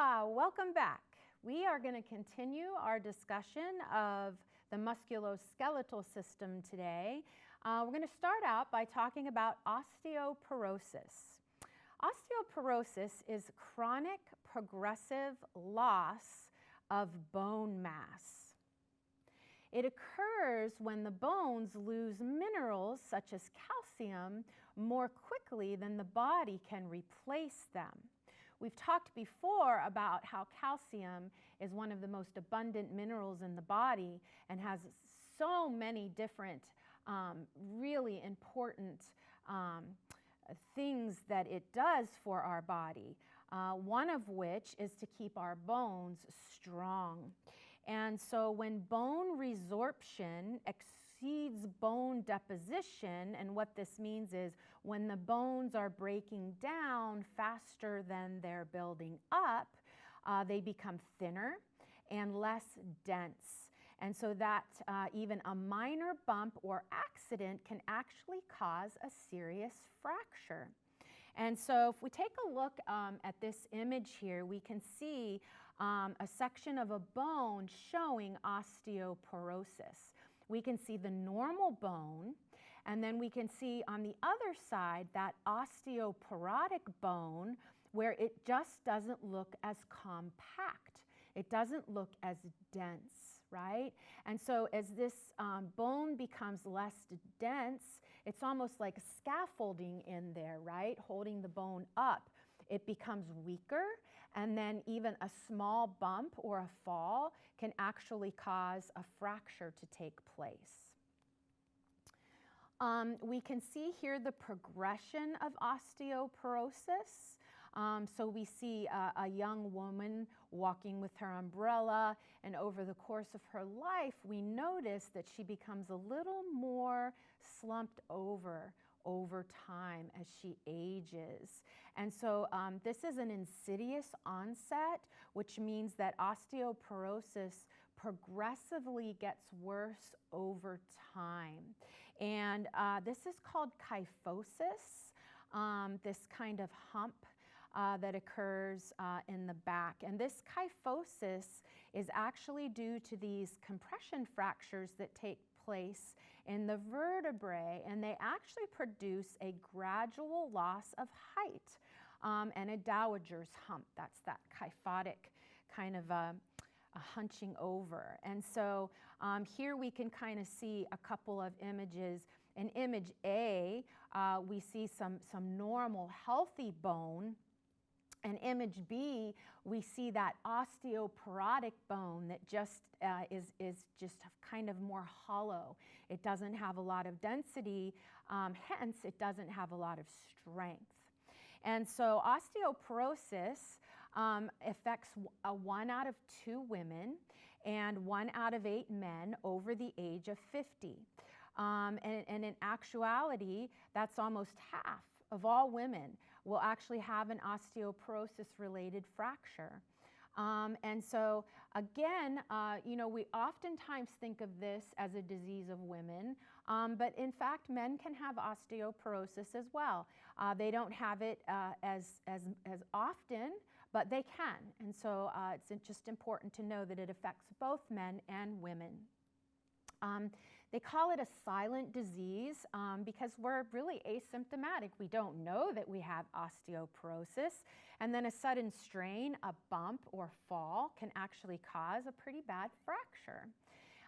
Welcome back. We are going to continue our discussion of the musculoskeletal system today. We're going to start out by talking about osteoporosis. Osteoporosis is chronic progressive loss of bone mass. It occurs when the bones lose minerals such as calcium more quickly than the body can replace them. We've talked before about how calcium is one of the most abundant minerals in the body and has so many different really important things that it does for our body, one of which is to keep our bones strong. And so when bone resorption exceeds bone deposition, and what this means is when the bones are breaking down faster than they're building up, they become thinner and less dense. And so that even a minor bump or accident can actually cause a serious fracture. And so if we take a look at this image here, we can see a section of a bone showing osteoporosis. We can see the normal bone, and then we can see on the other side that osteoporotic bone where it just doesn't look as compact. It doesn't look as dense, right? And so as this bone becomes less dense, it's almost like scaffolding in there, right? Holding the bone up. It becomes weaker, and then even a small bump or a fall can actually cause a fracture to take place. We can see here the progression of osteoporosis. So we see a young woman walking with her umbrella, and over the course of her life, we notice that she becomes a little more slumped over time as she ages. And so this is an insidious onset, which means that osteoporosis progressively gets worse over time. And this is called kyphosis, this kind of hump that occurs in the back. And this kyphosis is actually due to these compression fractures that take place in the vertebrae, and they actually produce a gradual loss of height and a dowager's hump. That's that kyphotic kind of a hunching over. And so here we can kind of see a couple of images. In image A, we see some normal healthy bone. In image B, we see that osteoporotic bone that just is just kind of more hollow. It doesn't have a lot of density, hence it doesn't have a lot of strength. And so osteoporosis affects 1 out of 2 women and 1 out of 8 men over the age of 50. And in actuality, that's almost half of all women will actually have an osteoporosis-related fracture. And so again, you know, we oftentimes think of this as a disease of women, but in fact, men can have osteoporosis as well. They don't have it as often, but they can. And so it's just important to know that it affects both men and women. They call it a silent disease because we're really asymptomatic. We don't know that we have osteoporosis, and then a sudden strain, a bump or fall can actually cause a pretty bad fracture.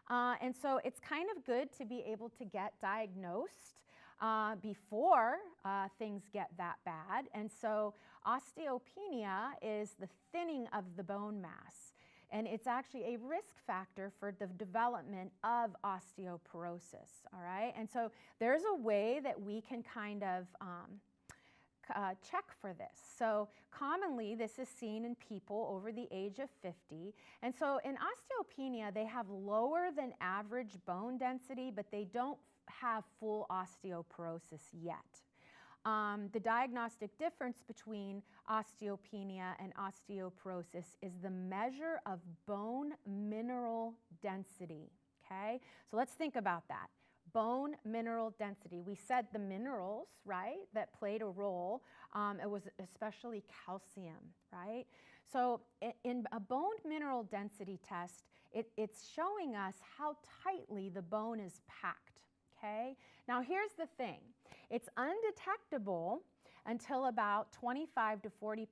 And so it's kind of good to be able to get diagnosed before things get that bad. And so osteopenia is the thinning of the bone mass. And it's actually a risk factor for the development of osteoporosis, all right? And so there's a way that we can kind of check for this. So commonly this is seen in people over the age of 50. And so in osteopenia, they have lower than average bone density, but they don't have full osteoporosis yet. The diagnostic difference between osteopenia and osteoporosis is the measure of bone mineral density, okay? So let's think about that. Bone mineral density. We said the minerals, right, that played a role. It was especially calcium, right? So in a bone mineral density test, it's showing us how tightly the bone is packed, okay? Now here's the thing. It's undetectable until about 25 to 40%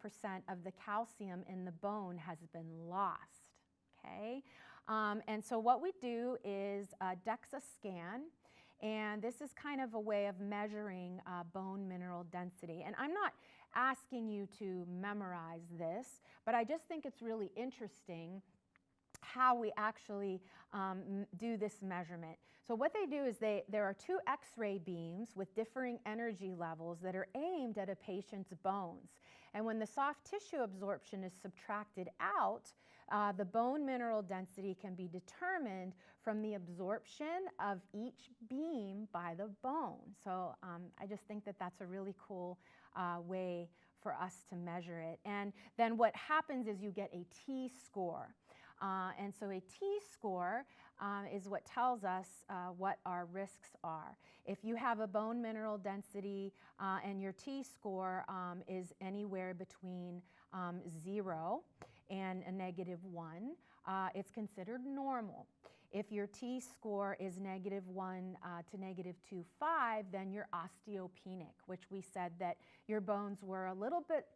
of the calcium in the bone has been lost, okay? And so what we do is a DEXA scan, and this is kind of a way of measuring bone mineral density. And I'm not asking you to memorize this, but I just think it's really interesting how we actually do this measurement. So what they do is there are two X-ray beams with differing energy levels that are aimed at a patient's bones. And when the soft tissue absorption is subtracted out, the bone mineral density can be determined from the absorption of each beam by the bone. So I just think that that's a really cool way for us to measure it. And then what happens is you get a T-score. And so a T-score is what tells us what our risks are. If you have a bone mineral density and your T-score is anywhere between 0 and a -1, it's considered normal. If your T-score is -1 to -2.5, then you're osteopenic, which we said that your bones were a little bit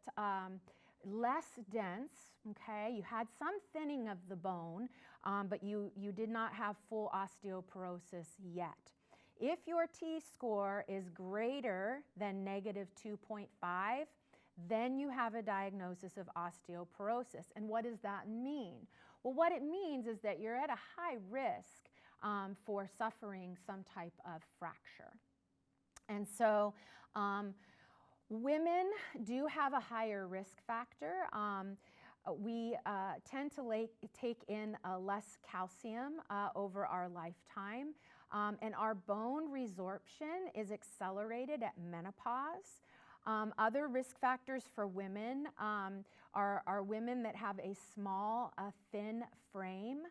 less dense, okay? You had some thinning of the bone, but you did not have full osteoporosis yet. If your T-score is greater than -2.5, then you have a diagnosis of osteoporosis. And what does that mean? Well, what it means is that you're at a high risk for suffering some type of fracture. And so women do have a higher risk factor. We tend to take in less calcium over our lifetime, and our bone resorption is accelerated at menopause. Other risk factors for women are women that have a small, thin frame,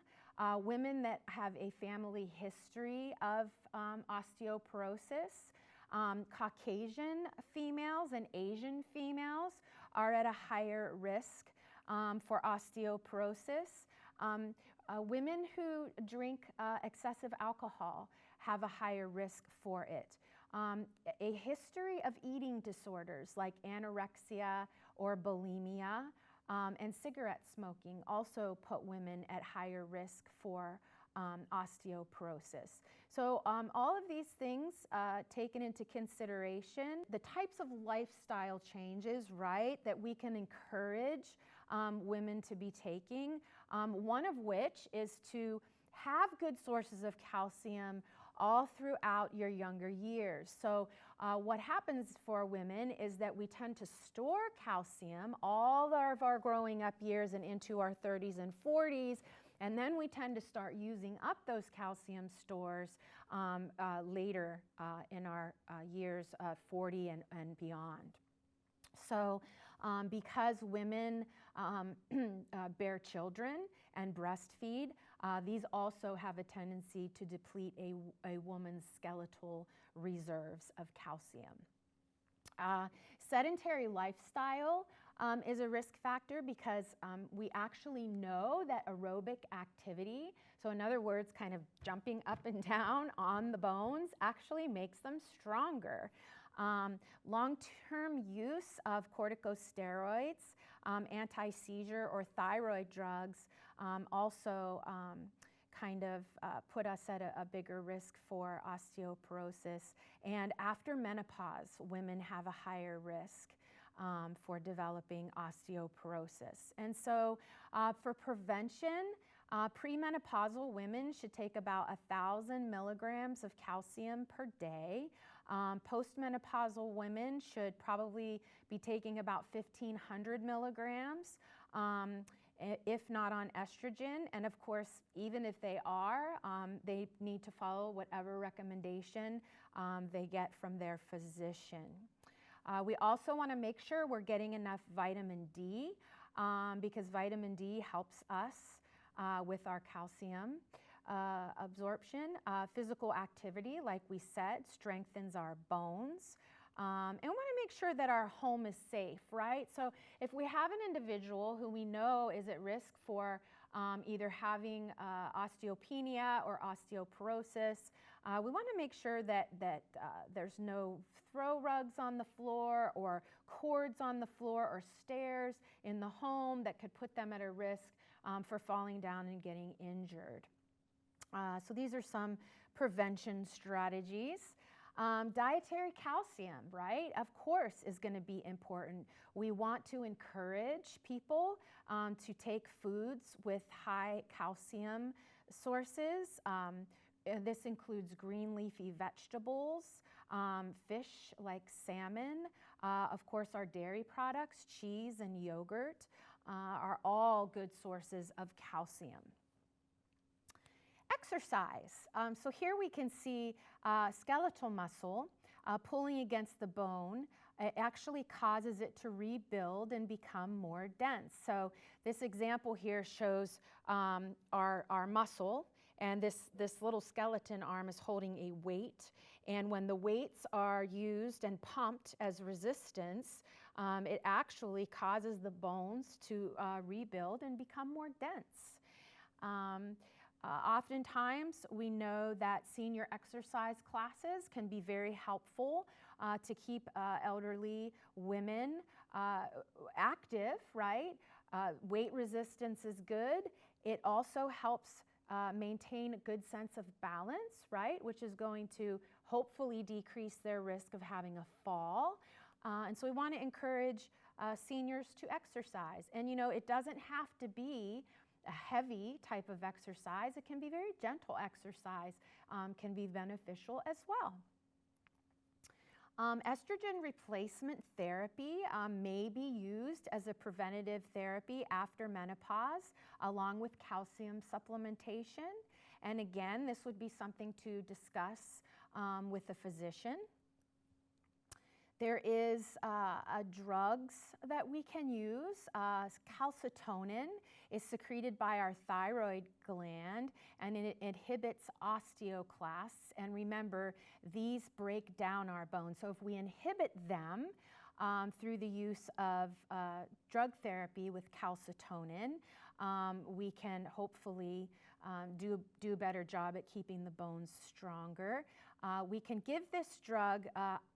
women that have a family history of osteoporosis. Caucasian females and Asian females are at a higher risk for osteoporosis. Women who drink excessive alcohol have a higher risk for it. A history of eating disorders like anorexia or bulimia and cigarette smoking also put women at higher risk for osteoporosis. So all of these things taken into consideration, the types of lifestyle changes, right, that we can encourage women to be taking, one of which is to have good sources of calcium all throughout your younger years. So what happens for women is that we tend to store calcium all of our growing up years and into our 30s and 40s, and then we tend to start using up those calcium stores later in our years 40 and beyond. So because women bear children and breastfeed, these also have a tendency to deplete a woman's skeletal reserves of calcium. Sedentary lifestyle is a risk factor because we actually know that aerobic activity, so in other words, kind of jumping up and down on the bones, actually makes them stronger. Long-term use of corticosteroids, anti-seizure or thyroid drugs also kind of put us at a bigger risk for osteoporosis. And after menopause, women have a higher risk for developing osteoporosis. And so for prevention, premenopausal women should take about 1,000 milligrams of calcium per day. Postmenopausal women should probably be taking about 1,500 milligrams, if not on estrogen. And of course, even if they are, they need to follow whatever recommendation they get from their physician. We also want to make sure we're getting enough vitamin D because vitamin D helps us with our calcium absorption. Physical activity, like we said, strengthens our bones. And we want to make sure that our home is safe, right? So if we have an individual who we know is at risk for either having osteopenia or osteoporosis, we want to make sure that there's no throw rugs on the floor or cords on the floor or stairs in the home that could put them at a risk for falling down and getting injured. So these are some prevention strategies. Dietary calcium, right, of course, is going to be important. We want to encourage people to take foods with high calcium sources. This includes green leafy vegetables, fish like salmon, of course our dairy products, cheese and yogurt are all good sources of calcium. Exercise. So here we can see skeletal muscle pulling against the bone. It actually causes it to rebuild and become more dense. So this example here shows our muscle, and this little skeleton arm is holding a weight. And when the weights are used and pumped as resistance, it actually causes the bones to rebuild and become more dense. Oftentimes, we know that senior exercise classes can be very helpful to keep elderly women active, right? Weight resistance is good. It also helps maintain a good sense of balance, right? Which is going to hopefully decrease their risk of having a fall. And so we want to encourage seniors to exercise. And you know, it doesn't have to be a heavy type of exercise. It can be very gentle exercise, can be beneficial as well. Estrogen replacement therapy may be used as a preventative therapy after menopause, along with calcium supplementation. And again, this would be something to discuss with a physician. There is drugs that we can use. Calcitonin is secreted by our thyroid gland, and it inhibits osteoclasts. And remember, these break down our bones. So if we inhibit them through the use of drug therapy with calcitonin, we can hopefully do a better job at keeping the bones stronger. We can give this drug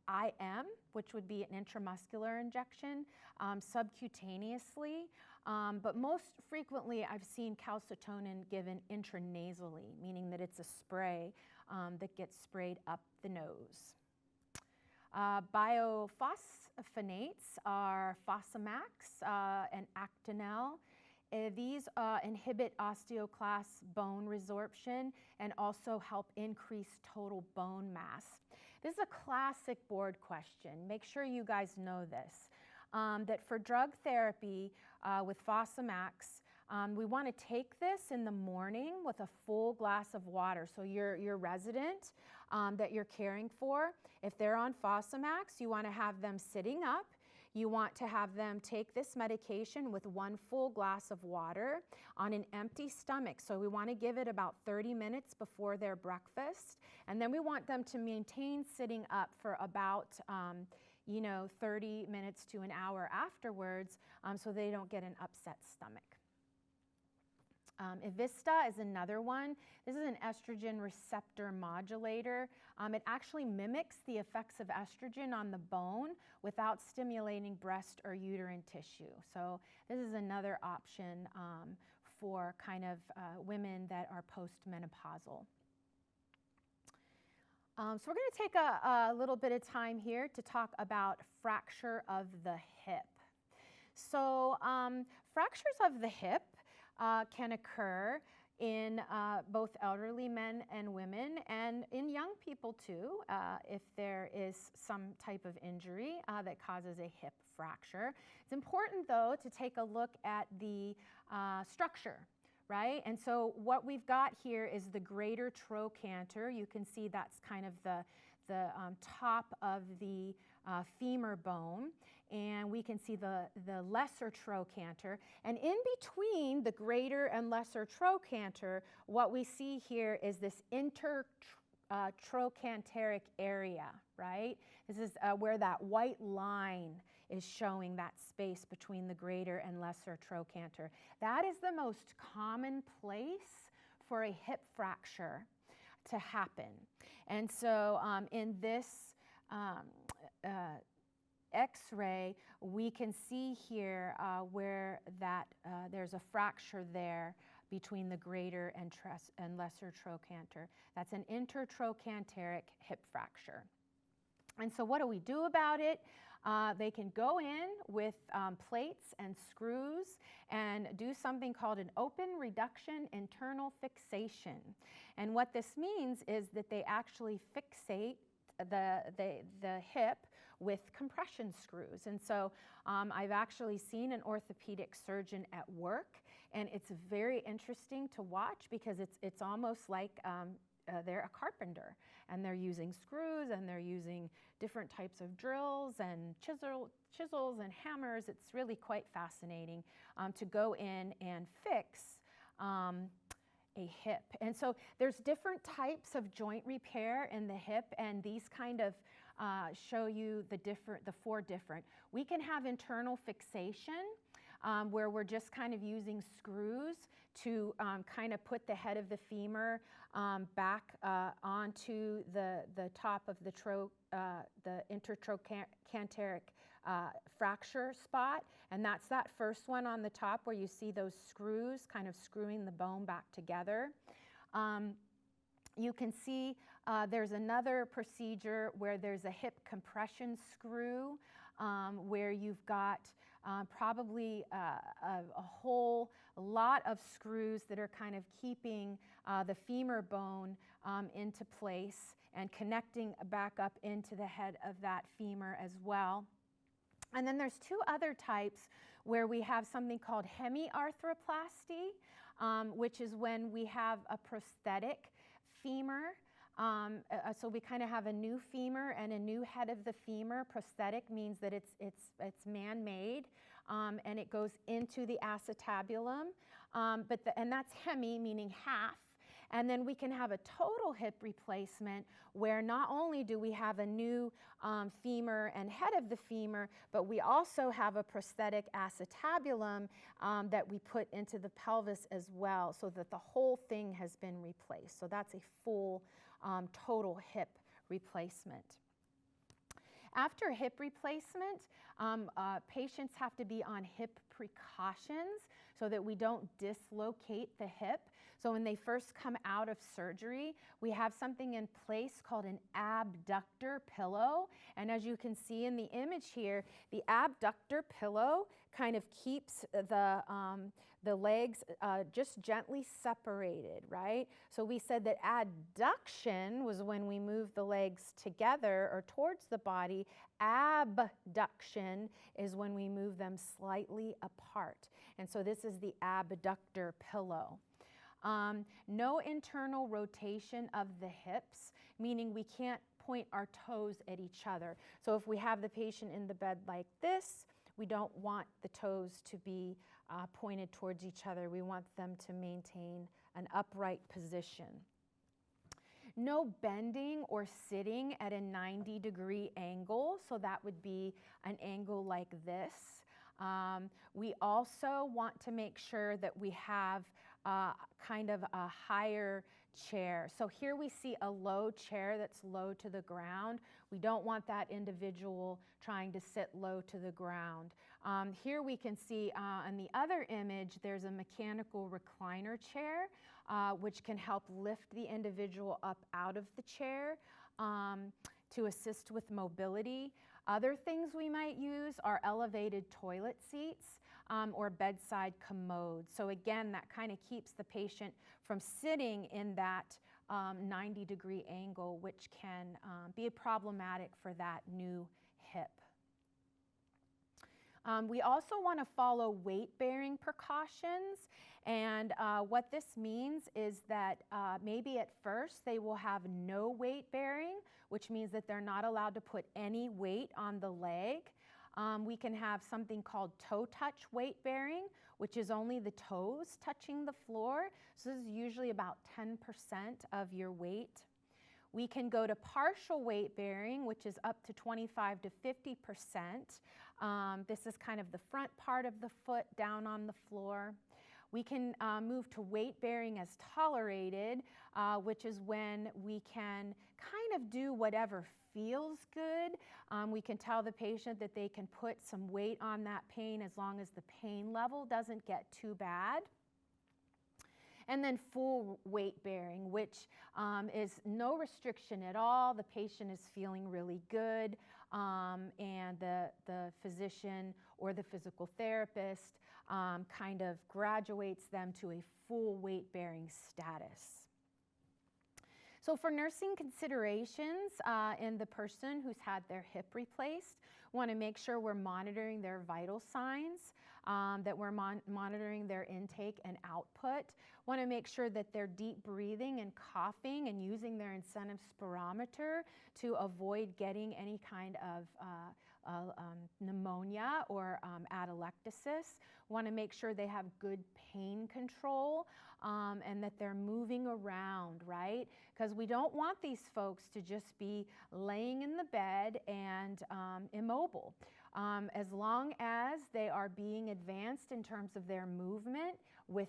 IM, which would be an intramuscular injection, subcutaneously, but most frequently I've seen calcitonin given intranasally, meaning that it's a spray that gets sprayed up the nose. Bisphosphonates are Fosamax and Actonel. These inhibit osteoclast bone resorption and also help increase total bone mass. This is a classic board question. Make sure you guys know this, that for drug therapy with Fosamax, we want to take this in the morning with a full glass of water. So your resident that you're caring for, if they're on Fosamax, you want to have them sitting up. You want to have them take this medication with 1 full glass of water on an empty stomach. So we want to give it about 30 minutes before their breakfast. And then we want them to maintain sitting up for about 30 minutes to an hour afterwards so they don't get an upset stomach. Evista is another one. This is an estrogen receptor modulator. It actually mimics the effects of estrogen on the bone without stimulating breast or uterine tissue. So this is another option for kind of women that are postmenopausal. So we're going to take a little bit of time here to talk about fracture of the hip. So fractures of the hip can occur in both elderly men and women, and in young people too, if there is some type of injury that causes a hip fracture. It's important though to take a look at the structure, right? And so what we've got here is the greater trochanter. You can see that's kind of the top of the femur bone, and we can see the lesser trochanter. And in between the greater and lesser trochanter, what we see here is this trochanteric area, right? This is where that white line is showing that space between the greater and lesser trochanter. That is the most common place for a hip fracture to happen. And so in this X-ray, we can see here where that there's a fracture there between the greater and lesser trochanter. That's an intertrochanteric hip fracture. And so what do we do about it? They can go in with plates and screws and do something called an open reduction internal fixation. And what this means is that they actually fixate the hip with compression screws. And so I've actually seen an orthopedic surgeon at work, and it's very interesting to watch because it's almost like they're a carpenter, and they're using screws and they're using different types of drills and chisels and hammers. It's really quite fascinating to go in and fix a hip. And so there's different types of joint repair in the hip, and these kind of show you the four different. We can have internal fixation, where we're just kind of using screws to kind of put the head of the femur back onto the top of the intertrochanteric fracture spot. And that's that first one on the top where you see those screws kind of screwing the bone back together. You can see there's another procedure where there's a hip compression screw where you've got probably a whole lot of screws that are kind of keeping the femur bone into place and connecting back up into the head of that femur as well. And then there's two other types where we have something called hemiarthroplasty, which is when we have a prosthetic femur. So we kind of have a new femur and a new head of the femur. Prosthetic means that it's man-made, and it goes into the acetabulum. And that's hemi, meaning half. And then we can have a total hip replacement where not only do we have a new femur and head of the femur, but we also have a prosthetic acetabulum that we put into the pelvis as well, so that the whole thing has been replaced. So that's a full total hip replacement. After hip replacement, patients have to be on hip precautions so that we don't dislocate the hip. So when they first come out of surgery, we have something in place called an abductor pillow. And as you can see in the image here, the abductor pillow kind of keeps the legs just gently separated, right? So we said that adduction was when we move the legs together or towards the body. Abduction is when we move them slightly apart. And so this is the abductor pillow. No internal rotation of the hips, meaning we can't point our toes at each other. So if we have the patient in the bed like this, we don't want the toes to be pointed towards each other. We want them to maintain an upright position. No bending or sitting at a 90-degree angle, so that would be an angle like this. We also want to make sure that we have kind of a higher chair. So here we see a low chair that's low to the ground. We don't want that individual trying to sit low to the ground. Here we can see in the other image, there's a mechanical recliner chair, which can help lift the individual up out of the chair to assist with mobility. Other things we might use are elevated toilet seats or bedside commodes. So again, that kind of keeps the patient from sitting in that 90-degree angle, which can be problematic for that new hip. We also want to follow weight-bearing precautions, and what this means is that maybe at first they will have no weight-bearing, which means that they're not allowed to put any weight on the leg. We can have something called toe-touch weight-bearing, which is only the toes touching the floor. So this is usually about 10% of your weight. We can go to partial weight bearing, which is up to 25 to 50%. This is kind of the front part of the foot down on the floor. We can move to weight bearing as tolerated, which is when we can kind of do whatever feels good. We can tell the patient that they can put some weight on that pain as long as the pain level doesn't get too bad. And then full weight bearing, which is no restriction at all. The patient is feeling really good, and the physician or the physical therapist kind of graduates them to a full weight bearing status. So for nursing considerations in the person who's had their hip replaced, we want to make sure we're monitoring their vital signs, that we're monitoring their intake and output. Want to make sure that they're deep breathing and coughing and using their incentive spirometer to avoid getting any kind of pneumonia or atelectasis. Want to make sure they have good pain control and that they're moving around, right? Because we don't want these folks to just be laying in the bed and immobile. As long as they are being advanced in terms of their movement with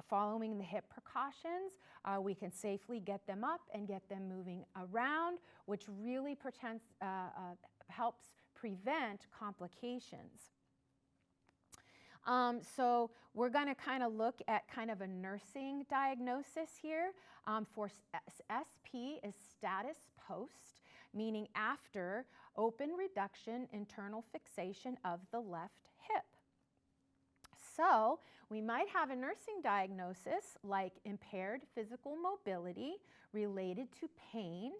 following the hip precautions, we can safely get them up and get them moving around, which really helps prevent complications. So we're going to kind of look at kind of a nursing diagnosis here. For SP is status post, meaning after open reduction internal fixation of the left hip. So we might have a nursing diagnosis like impaired physical mobility related to pain,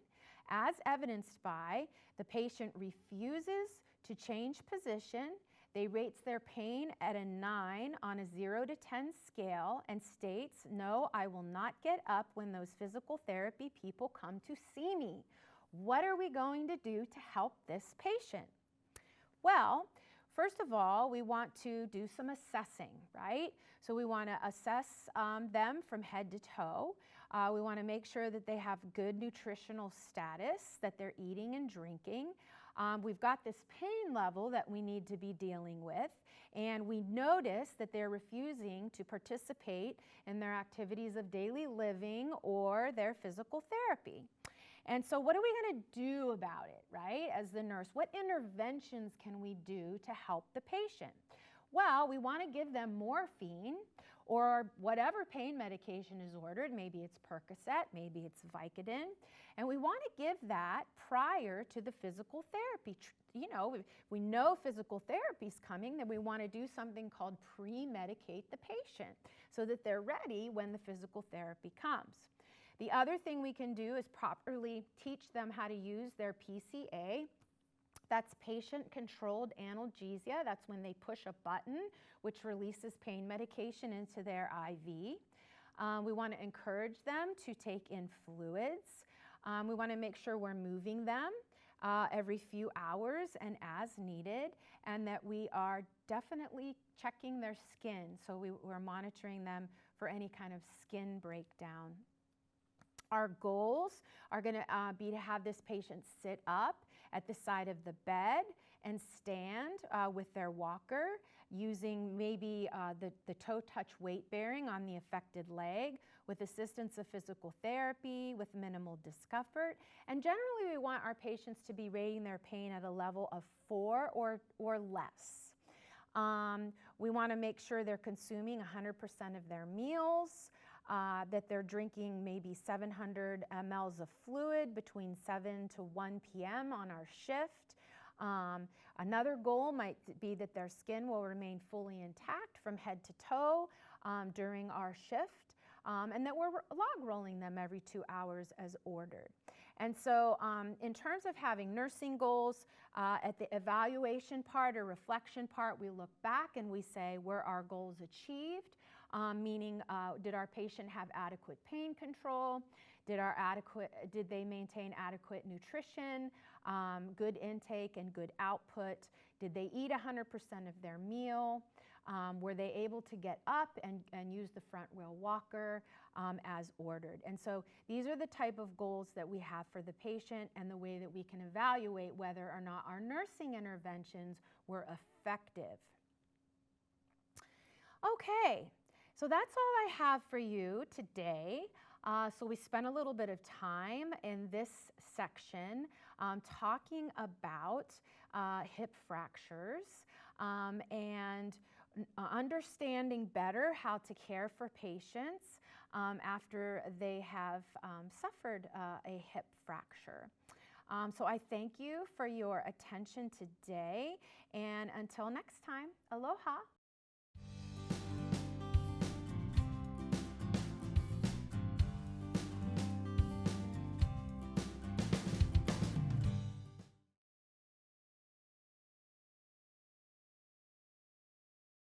as evidenced by the patient refuses to change position. They rates their pain at a 9 on a 0 to 10 scale and states, "No, I will not get up when those physical therapy people come to see me." What are we going to do to help this patient? Well, first of all, we want to do some assessing, right? So we want to assess them from head to toe. We want to make sure that they have good nutritional status, that they're eating and drinking. We've got this pain level that we need to be dealing with, and we notice that they're refusing to participate in their activities of daily living or their physical therapy. And so what are we going to do about it, right, as the nurse? What interventions can we do to help the patient? Well, we want to give them morphine or whatever pain medication is ordered. Maybe it's Percocet, maybe it's Vicodin. And we want to give that prior to the physical therapy. You know, if we know physical therapy is coming, then we want to do something called pre-medicate the patient so that they're ready when the physical therapy comes. The other thing we can do is properly teach them how to use their PCA. That's patient-controlled analgesia. That's when they push a button, which releases pain medication into their IV. We want to encourage them to take in fluids. We want to make sure we're moving them every few hours and as needed, and that we are definitely checking their skin. So we're monitoring them for any kind of skin breakdown. Our goals are going to be to have this patient sit up at the side of the bed and stand with their walker using maybe the toe touch weight bearing on the affected leg with assistance of physical therapy with minimal discomfort. And generally we want our patients to be rating their pain at a level of 4 or less. We want to make sure they're consuming 100% of their meals. That they're drinking maybe 700 mLs of fluid between 7 to 1 p.m. on our shift. Another goal might be that their skin will remain fully intact from head to toe during our shift, and that we're log rolling them every 2 hours as ordered. And so in terms of having nursing goals, at the evaluation part or reflection part, we look back and we say, were our goals achieved? Meaning, did our patient have adequate pain control? Did they maintain adequate nutrition, good intake and good output? Did they eat 100% of their meal? Were they able to get up and use the front wheel walker as ordered? And so these are the type of goals that we have for the patient and the way that we can evaluate whether or not our nursing interventions were effective. Okay, so that's all I have for you today. So we spent a little bit of time in this section talking about hip fractures and understanding better how to care for patients after they have suffered a hip fracture. So I thank you for your attention today, and until next time, aloha.